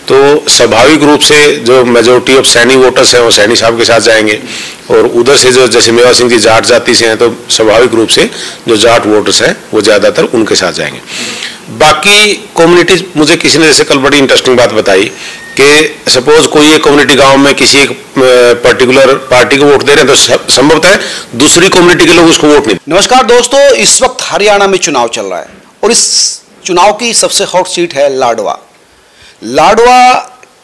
तो स्वाभाविक रूप से जो मेजोरिटी ऑफ सैनी वोटर्स हैं वो सैनी साहब के साथ जाएंगे, और उधर से जो जैसे मेवा सिंह जी जाट जाति से हैं तो स्वाभाविक रूप से जो जाट वोटर्स हैं वो ज़्यादातर उनके साथ जाएंगे। बाकी कम्युनिटीज, मुझे किसी ने जैसे कल बड़ी इंटरेस्टिंग बात बताई कि सपोज कोई एक कम्युनिटी गांव में किसी एक पर्टिकुलर पार्टी को वोट दे रहे हैं तो संभवतः है दूसरी कम्युनिटी के लोग उसको वोट नहीं। नमस्कार दोस्तों, इस वक्त हरियाणा में चुनाव चल रहा है और इस चुनाव की सबसे हॉट सीट है लाडवा। लाडवा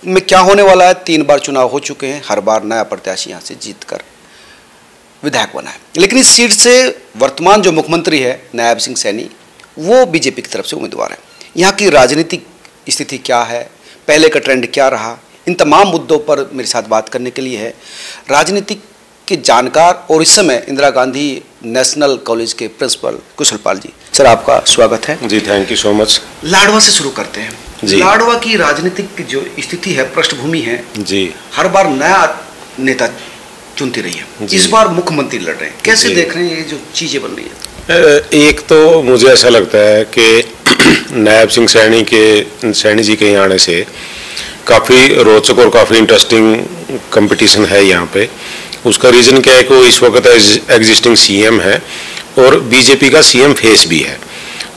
में क्या होने वाला है, 3 बार चुनाव हो चुके हैं, हर बार नया प्रत्याशी यहाँ से जीतकर विधायक बना है। लेकिन इस सीट से वर्तमान जो मुख्यमंत्री है नायब सिंह सैनी, वो बीजेपी की तरफ से उम्मीदवार है। यहाँ की राजनीतिक स्थिति क्या है, पहले का ट्रेंड क्या रहा, इन तमाम मुद्दों पर मेरे साथ बात करने के लिए है राजनीतिक के जानकार और इस समय इंदिरा गांधी नेशनल कॉलेज के प्रिंसिपल कुशलपाल जी। सर, आपका स्वागत है। जी, thank you so much. Ladwa से शुरू करते हैं जी। लाडवा की राजनीतिक जो स्थिति है, पृष्ठभूमि है जी, हर बार नया नेता चुनती रही है, इस बार मुख्यमंत्री लड़ रहे हैं, कैसे देख रहे हैं ये जो चीजें बन रही है? एक तो मुझे ऐसा लगता है कि नायब सिंह सैनी जी के यहाँ आने से काफ़ी रोचक और काफ़ी इंटरेस्टिंग कंपटीशन है यहाँ पे। उसका रीज़न क्या है कि वो इस वक्त एग्जिस्टिंग सीएम है और बीजेपी का सीएम फेस भी है।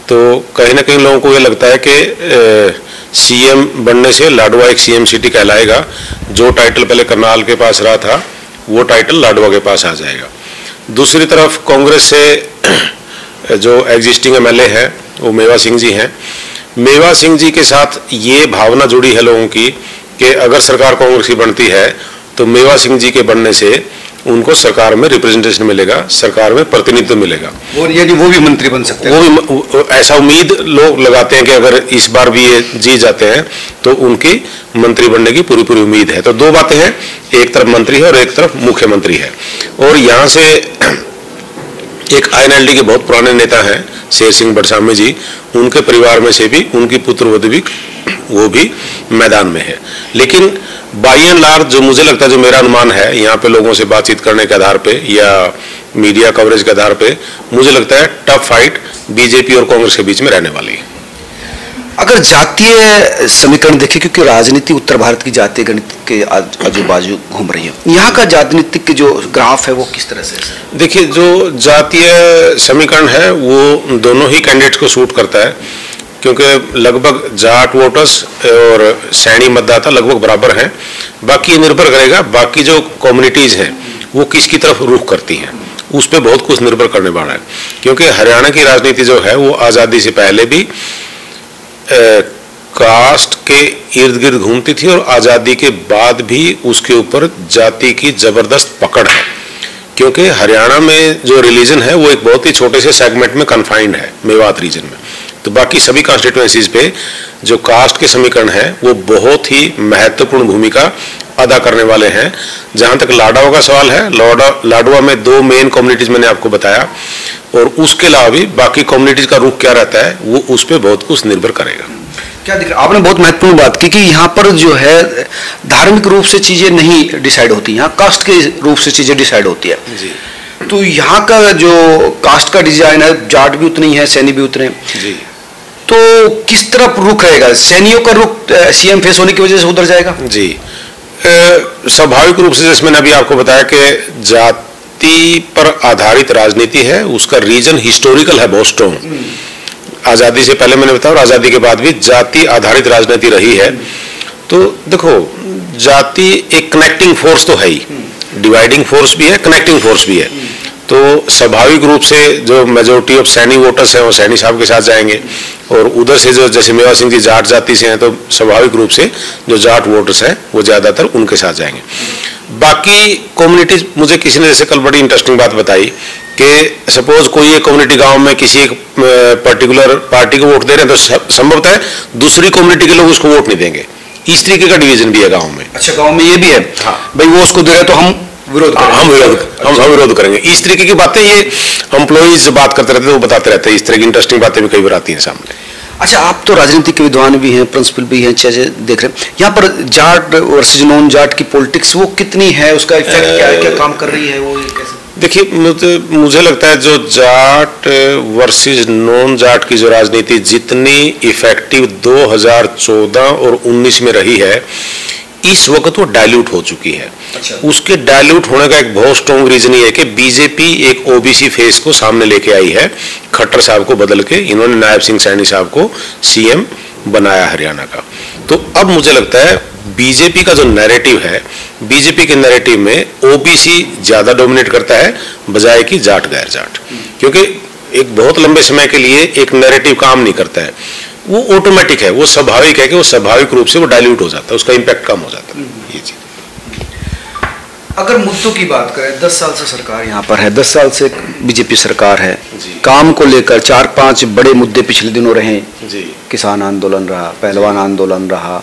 तो कहीं ना कहीं लोगों को ये लगता है कि सीएम बनने से लाडवा एक सीएम सिटी कहलाएगा। जो टाइटल पहले करनाल के पास रहा था वो टाइटल लाडवा के पास आ जाएगा। दूसरी तरफ कांग्रेस से जो एग्जिस्टिंग एमएलए है वो मेवा सिंह जी हैं। मेवा सिंह जी के साथ ये भावना जुड़ी है लोगों की कि अगर सरकार कांग्रेस की बनती है तो मेवा सिंह जी के बनने से उनको सरकार में रिप्रेजेंटेशन मिलेगा, सरकार में प्रतिनिधित्व मिलेगा, यानी वो भी मंत्री बन सकते हैं। वो भी ऐसा उम्मीद लोग लगाते हैं कि अगर इस बार भी ये जीत जाते हैं तो उनकी मंत्री बनने की पूरी पूरी उम्मीद है। तो 2 बातें हैं, एक तरफ मंत्री है और एक तरफ मुख्यमंत्री है। और यहाँ से एक आईएनएलडी के बहुत पुराने नेता हैं शेर सिंह बड़सामी जी, उनके परिवार में से भी उनकी पुत्रवधू भी वो भी मैदान में है। लेकिन बाई एंड लार्ज जो मुझे लगता है, जो मेरा अनुमान है यहाँ पे लोगों से बातचीत करने के आधार पे या मीडिया कवरेज के आधार पे, मुझे लगता है टफ फाइट बीजेपी और कांग्रेस के बीच में रहने वाली है। अगर जातीय समीकरण देखें, क्योंकि राजनीति उत्तर भारत की जातीय गणित के आजू बाजू घूम रही है, यहाँ का राजनीतिक जो ग्राफ है वो किस तरह से? देखिए, जो जातीय समीकरण है वो दोनों ही कैंडिडेट्स को सूट करता है, क्योंकि लगभग जाट वोटर्स और सैनी मतदाता लगभग बराबर हैं। बाकी ये निर्भर करेगा बाकी जो कम्युनिटीज़ हैं वो किसकी तरफ रुख करती हैं, उस पर बहुत कुछ निर्भर करने वाला है। क्योंकि हरियाणा की राजनीति जो है वो आज़ादी से पहले भी कास्ट के इर्द गिर्द घूमती थी और आज़ादी के बाद भी उसके ऊपर जाति की ज़बरदस्त पकड़ है। क्योंकि हरियाणा में जो रिलीजन है वो एक बहुत ही छोटे से सेगमेंट में कन्फाइंड है, मेवात रीजन में। तो बाकी सभी कॉन्स्टिट्यूएंसीज पे जो कास्ट के समीकरण है वो बहुत ही महत्वपूर्ण भूमिका अदा करने वाले हैं। जहाँ तक लाडवा का सवाल है, लाडवा में 2 मेन कम्युनिटीज मैंने आपको बताया, और उसके अलावा भी बाकी कम्युनिटीज का रुख क्या रहता है वो उस पर बहुत कुछ निर्भर करेगा। क्या दिख रहा है? आपने बहुत महत्वपूर्ण बात की कि यहाँ पर जो है धार्मिक रूप से चीजें नहीं डिसाइड होती, यहाँ कास्ट के रूप से चीजें डिसाइड होती है जी। तो यहाँ का जो कास्ट का डिजाइन है, जाट भी उतनी है, सैनी भी उतने जी, तो किस तरफ रुख रहेगा? सैनियों का रुख सीएम फेस होने की वजह से उधर जाएगा जी। स्वाभाविक रूप से जैसे मैंने अभी आपको बताया कि जाति पर आधारित राजनीति है, उसका रीजन हिस्टोरिकल है बहुत स्ट्रॉन्ग। आज़ादी से पहले मैंने बताया और आज़ादी के बाद भी जाति आधारित राजनीति रही है। तो देखो, जाति एक कनेक्टिंग फोर्स तो है ही, डिवाइडिंग फोर्स भी है, कनेक्टिंग फोर्स भी है। तो स्वाभाविक रूप से जो मेजोरिटी ऑफ सैनी वोटर्स हैं वो सैनी साहब के साथ जाएंगे, और उधर से जो जैसे मेवा सिंह जी जाट जाति से हैं तो स्वाभाविक रूप से जो जाट वोटर्स हैं वो ज़्यादातर उनके साथ जाएंगे। बाकी कम्युनिटीज, मुझे किसी ने जैसे कल बड़ी इंटरेस्टिंग बात बताई कि सपोज कोई एक कम्युनिटी गांव में किसी एक पर्टिकुलर पार्टी को वोट दे रहे हैं तो संभवतः है दूसरी कम्युनिटी के लोग उसको वोट नहीं देंगे। इस तरीके का डिवीजन भी है गाँव में। अच्छा, गाँव में ये भी है? हाँ भाई, वो उसको दे रहे तो हम विरोध करेंगे। इस तरीके की बातें ये एम्प्लॉइज बात करते रहते हैं, वो बताते रहते हैं। इस तरह की इंटरेस्टिंग बातें भी कई बार आती हैं सामने। अच्छा, आप तो राजनीतिक के विद्वान भी हैं, प्रिंसिपल भी हैं, चीजें देख रहे हैं। यहाँ पर जाट वर्सेस नॉन जाट की पॉलिटिक्स वो कितनी है, उसका इफेक्ट क्या है, क्या काम कर रही है वो कैसे? देखिए, मुझे लगता है जो जाट वर्सेस नॉन जाट की जो राजनीति जितनी इफेक्टिव 2014 और 19 में रही है, इस वक्त वो डाइल्यूट हो चुकी है। अच्छा। उसके डाइल्यूट होने का एक बहुत स्ट्रॉन्ग रीजन ये है कि बीजेपी एक ओबीसी फेस को सामने लेके आई है। खट्टर साहब को बदल के इन्होंने नायब सिंह सैनी साहब को सीएम बनाया हरियाणा का। तो अब मुझे लगता है बीजेपी का जो नैरेटिव है, बीजेपी के नैरेटिव में ओबीसी ज्यादा डोमिनेट करता है बजाय कि जाट गैर जाट, क्योंकि एक बहुत लंबे समय के लिए एक नैरेटिव काम नहीं करता है। वो ऑटोमेटिक है, वो स्वाभाविक है कि वो स्वाभाविक रूप से वो डाइल्यूट हो जाता है, उसका इंपैक्ट कम हो जाता है। ये चीज अगर मुद्दों की बात करें, 10 साल से सरकार यहाँ पर है, 10 साल से बीजेपी सरकार है। काम को लेकर 4-5 बड़े मुद्दे पिछले दिनों रहे। किसान आंदोलन रहा, पहलवान आंदोलन रहा,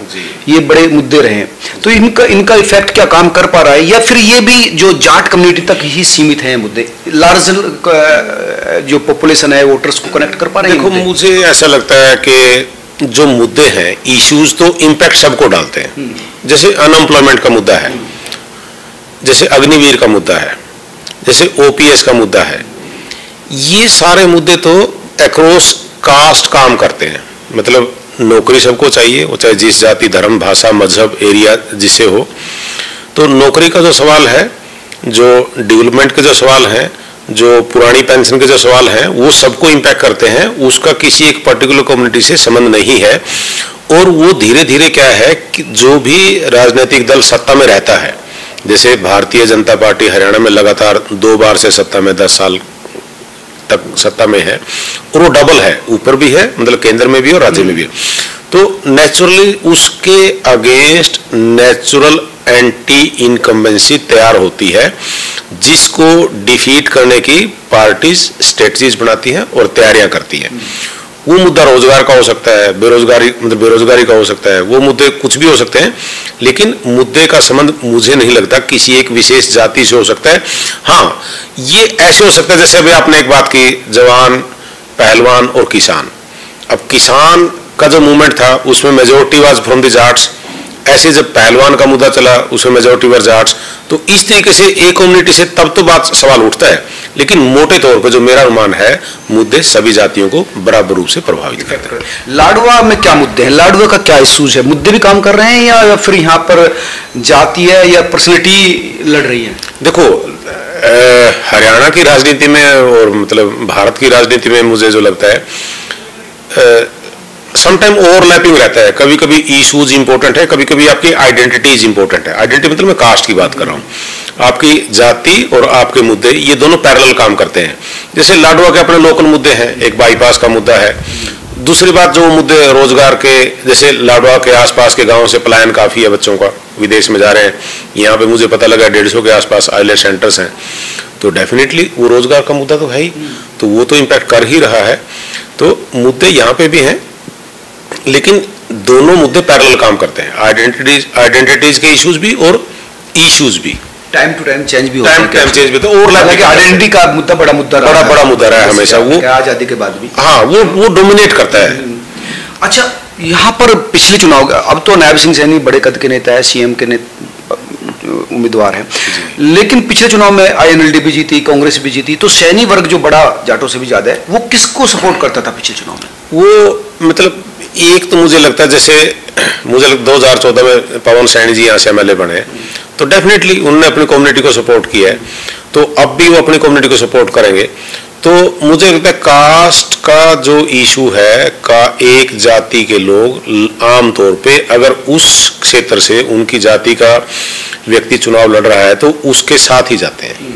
ये बड़े मुद्दे रहे। तो इनका इफेक्ट क्या काम कर पा रहा है, या फिर ये भी जो जाट कम्युनिटी तक ही सीमित है मुद्दे, लार्ज जो पॉपुलेशन है वोटर्स को कनेक्ट कर पा रहे हैं? देखो, मुझे ऐसा लगता है कि जो मुद्दे हैं, इश्यूज तो इम्पैक्ट सबको डालते हैं। जैसे अनएम्प्लॉयमेंट का मुद्दा है, जैसे अग्निवीर का मुद्दा है, जैसे ओपीएस का मुद्दा है, ये सारे मुद्दे तो अक्रॉस कास्ट काम करते हैं। मतलब नौकरी सबको चाहिए, वो चाहे जिस जाति, धर्म, भाषा, मजहब, एरिया जिसे हो। तो नौकरी का जो सवाल है, जो डेवलपमेंट के जो सवाल हैं, जो पुरानी पेंशन के जो सवाल हैं, वो सबको इम्पैक्ट करते हैं। उसका किसी एक पर्टिकुलर कम्युनिटी से संबंध नहीं है। और वो धीरे धीरे क्या है कि जो भी राजनीतिक दल सत्ता में रहता है, जैसे भारतीय जनता पार्टी हरियाणा में लगातार 2 बार से सत्ता में 10 साल तक सत्ता में है, और वो डबल है, ऊपर भी है, मतलब केंद्र में भी और राज्य में भी है। तो नेचुरली उसके अगेंस्ट नेचुरल एंटी इनकम्बेंसी तैयार होती है, जिसको डिफीट करने की पार्टीज स्ट्रेटजीज बनाती हैं और तैयारियां करती हैं। वो मुद्दा रोजगार का हो सकता है, बेरोजगारी का हो सकता है, वो मुद्दे कुछ भी हो सकते हैं, लेकिन मुद्दे का संबंध मुझे नहीं लगता किसी एक विशेष जाति से हो सकता है। हाँ, ये ऐसे हो सकता है जैसे अभी आपने एक बात की, जवान, पहलवान और किसान। अब किसान का जो मूवमेंट था उसमें majority was from the Jats, ऐसे जब पहलवान का मुद्दा चला उसमें मेजोरिटी वर जाट्स। तो इस तरीके से एक कम्युनिटी से तब तो बात सवाल उठता है, लेकिन मोटे तौर पर जो मेरा अनुमान है, मुद्दे सभी जातियों को बराबर रूप से प्रभावित करते हैं। लाडवा में क्या मुद्दे हैं, लाडवा का क्या इश्यूज है, मुद्दे भी काम कर रहे हैं या फिर यहाँ पर जाति है या पर्सनैलिटी लड़ रही है? देखो, हरियाणा की राजनीति में और मतलब भारत की राजनीति में मुझे जो लगता है समटाइम ओवरलैपिंग रहता है। कभी कभी इशूज इंपॉर्टेंट है, कभी कभी आपकी आइडेंटिटीज इंपॉर्टेंट है। आइडेंटिटी मतलब मैं कास्ट की बात कर रहा हूँ। आपकी जाति और आपके मुद्दे ये दोनों पैरेलल काम करते हैं। जैसे लाडवा के अपने लोकल मुद्दे हैं, एक बाईपास का मुद्दा है। दूसरी बात जो मुद्दे रोजगार के, जैसे लाडवा के आसपास के गाँव से पलायन काफी है बच्चों का, विदेश में जा रहे हैं। यहाँ पे मुझे पता लगा 150 के आसपास आईलेट सेंटर्स हैं। तो डेफिनेटली वो रोजगार का मुद्दा तो है ही, तो वो तो इम्पैक्ट कर ही रहा है। तो मुद्दे यहाँ पे भी हैं, लेकिन दोनों मुद्दे पैरेलल काम करते हैं। आइडेंटिटीज के इश्यूज भी और इश्यूज भी टाइम टू टाइम चेंज भी होता है। टाइम चेंज भी तो ओवरलैपिंग आइडेंटिटी का मुद्दा बड़ा मुद्दा रहा है हमेशा। वो आजादी के बाद भी, हाँ, वो डोमिनेट करता है। अच्छा, यहाँ पर पिछले चुनाव, अब तो नायब सिंह सैनी बड़े कद के नेता है, सीएम के उम्मीदवार हैं, लेकिन पिछले चुनाव में आईएनएलडी भी जीती, कांग्रेस भी जीती। तो सैनी वर्ग जो बड़ा जाटों से भी ज्यादा है, वो किसको सपोर्ट करता था पिछले चुनाव में? वो मतलब एक तो मुझे लगता है, जैसे मुझे 2014 में पवन सैनी जी यहाँ से एमएलए बने, तो डेफिनेटली उन्होंने अपनी कम्युनिटी को सपोर्ट किया है, तो अब भी वो अपनी कम्युनिटी को सपोर्ट करेंगे। तो मुझे लगता है कास्ट का जो इशू है, का एक जाति के लोग आमतौर पे अगर उस क्षेत्र से उनकी जाति का व्यक्ति चुनाव लड़ रहा है तो उसके साथ ही जाते हैं,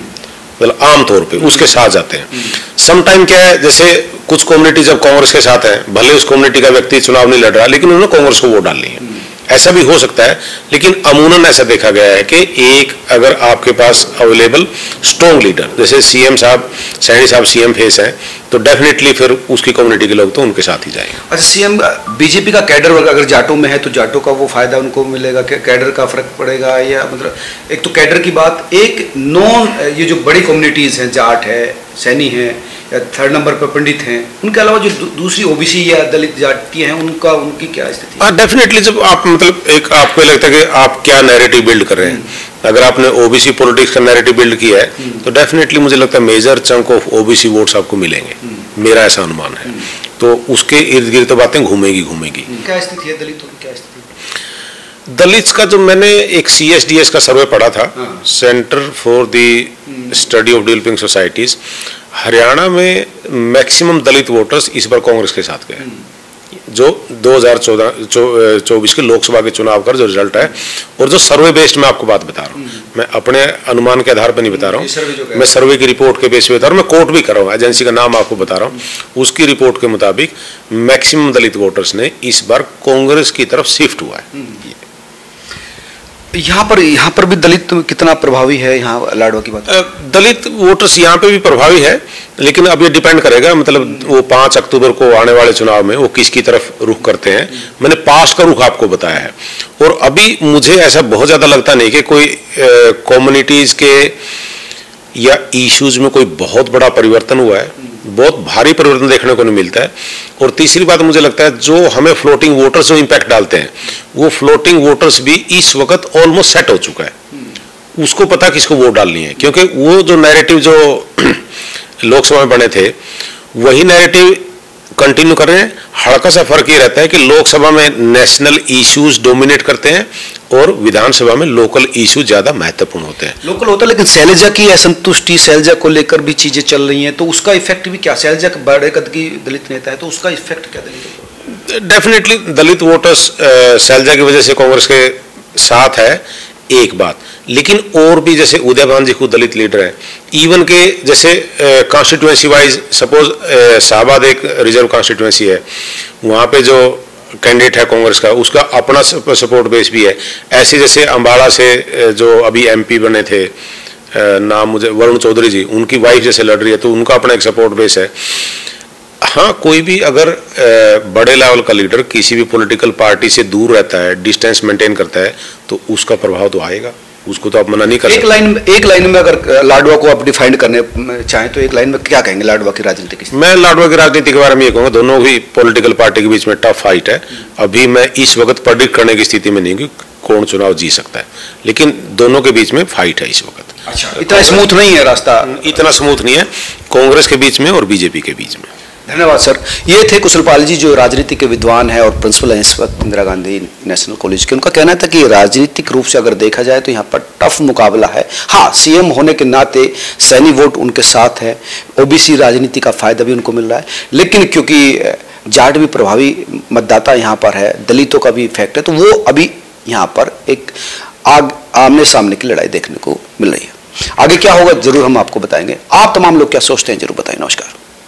मतलब आमतौर पे उसके साथ जाते हैं। समटाइम क्या है, जैसे कुछ कम्युनिटी जब कांग्रेस के साथ है, भले उस कम्युनिटी का व्यक्ति चुनाव नहीं लड़ रहा, लेकिन उन्होंने कांग्रेस को वोट डालनी है, ऐसा भी हो सकता है। लेकिन अमूमन ऐसा देखा गया है कि एक अगर आपके पास अवेलेबल स्ट्रॉन्ग लीडर, जैसे सीएम साहब, सैनी साहब सीएम फेस हैं, तो डेफिनेटली फिर उसकी कम्युनिटी के लोग तो उनके साथ ही जाएंगे। अच्छा, सीएम बीजेपी का कैडर वर्ग अगर जाटों में है तो जाटों का वो फायदा उनको मिलेगा, कैडर का फर्क पड़ेगा, या मतलब एक तो कैडर की बात, एक नॉन ये जो बड़ी कम्युनिटीज हैं, जाट है, सैनी है, या 3rd नंबर पर पंडित हैं, उनके अलावा जो दूसरी ओबीसी या दलित जातियां हैं, उनकी क्या स्थिति? डेफिनेटली जब आप मतलब एक आपको लगता है कि आप क्या नैरेटिव बिल्ड कर रहे हैं, अगर आपने ओबीसी पॉलिटिक्स का नैरेटिव बिल्ड किया है तो डेफिनेटली मुझे लगता है major chunk of OBC votes आपको मिलेंगे, मेरा ऐसा अनुमान है। तो उसके इर्द गिर्द तो बातें घूमेगी। क्या स्थिति है दलितों की, क्या स्थिति? दलित्स का जो मैंने एक CSDS का सर्वे पढ़ा था, centre for the study of developing societies, Haryana में मैक्सिमम दलित वोटर्स इस बार कांग्रेस के साथ गए, जो 2024 के लोकसभा के चुनाव का जो रिजल्ट है। और जो सर्वे बेस्ड मैं आपको बात बता रहा हूँ, मैं अपने अनुमान के आधार पर नहीं बता रहा हूँ, मैं सर्वे की रिपोर्ट के बेस पे बता रहा हूँ, मैं कोट भी कर रहा हूँ, एजेंसी का नाम आपको बता रहा हूँ। उसकी रिपोर्ट के मुताबिक मैक्सिमम दलित वोटर्स ने इस बार कांग्रेस की तरफ शिफ्ट हुआ है। यहाँ पर भी दलित कितना प्रभावी है? यहाँ लाडवा की बात, दलित वोटर्स यहाँ पे भी प्रभावी है, लेकिन अब ये डिपेंड करेगा, मतलब वो 5 अक्टूबर को आने वाले चुनाव में वो किसकी तरफ रुख करते हैं। मैंने पास्ट का रुख आपको बताया है, और अभी मुझे ऐसा बहुत ज्यादा लगता नहीं कि कोई कम्युनिटीज के या इश्यूज में कोई बहुत बड़ा परिवर्तन हुआ है, बहुत भारी परिवर्तन देखने को नहीं मिलता है। और तीसरी बात मुझे लगता है, जो हमें फ्लोटिंग वोटर्स जो इम्पैक्ट डालते हैं, वो फ्लोटिंग वोटर्स भी इस वक्त ऑलमोस्ट सेट हो चुका है, उसको पता किसको वोट डालनी है। क्योंकि वो जो नैरेटिव जो लोकसभा में बने थे वही नैरेटिव कंटिन्यू कर रहे हैं। हल्का सा फर्क ये रहता है कि लोकसभा में नेशनल इश्यूज डोमिनेट करते हैं और विधानसभा में लोकल इशू ज्यादा महत्वपूर्ण होते हैं। लोकल होता है, लेकिन शैलजा की असंतुष्टि, शैलजा को लेकर भी चीजें चल रही हैं, तो उसका इफेक्ट भी क्या? शैलजा बड़े कद की दलित नेता है, तो उसका इफेक्ट क्या दलित? डेफिनेटली दलित वोटर्स शैलजा की वजह से कांग्रेस के साथ है, एक बात। लेकिन और भी जैसे उदयभान जी खुद दलित लीडर है, इवन के जैसे कॉन्स्टिट्यूएंसी वाइज, सपोज शाहबाद एक रिजर्व कॉन्स्टिट्यूएंसी है, वहाँ पे जो कैंडिडेट है कांग्रेस का, उसका अपना सपोर्ट बेस भी है। ऐसे जैसे अम्बाड़ा से जो अभी MP बने थे, नाम मुझे, वरुण चौधरी जी, उनकी वाइफ जैसे लड़ रही है, तो उनका अपना एक सपोर्ट बेस है। हाँ, कोई भी अगर बड़े लेवल का लीडर किसी भी पॉलिटिकल पार्टी से दूर रहता है, डिस्टेंस मेंटेन करता है, तो उसका प्रभाव तो आएगा, उसको तो आप मना नहीं कर सकते। एक लाइन में अगर लाडवा को आप डिफाइन करने चाहें तो एक लाइन में क्या कहेंगे लाडवा की राजनीति की? मैं लाडवा की राजनीति के बारे में ये कहूँगा, दोनों ही पॉलिटिकल पार्टी के बीच में टफ फाइट है। अभी मैं इस वक्त प्रेडिक्ट करने की स्थिति में नहीं हूँ कि कौन चुनाव जीत सकता है, लेकिन दोनों के बीच में फाइट है इस वक्त। अच्छा, इतना स्मूथ नहीं है रास्ता? इतना स्मूथ नहीं है कांग्रेस के बीच में और बीजेपी के बीच में। धन्यवाद सर। ये थे कुशलपाल जी, जो राजनीति के विद्वान है और प्रिंसिपल हैं इस वक्त इंदिरा गांधी नेशनल कॉलेज के। उनका कहना था कि राजनीतिक रूप से अगर देखा जाए तो यहाँ पर टफ मुकाबला है। हाँ, CM होने के नाते सैनी वोट उनके साथ है, OBC राजनीति का फायदा भी उनको मिल रहा है, लेकिन क्योंकि जाट भी प्रभावी मतदाता यहाँ पर है, दलितों का भी इफेक्ट है, तो वो अभी यहाँ पर एक आमने सामने की लड़ाई देखने को मिल रही है। आगे क्या होगा जरूर हम आपको बताएंगे। आप तमाम लोग क्या सोचते हैं जरूर बताएं। नमस्कार।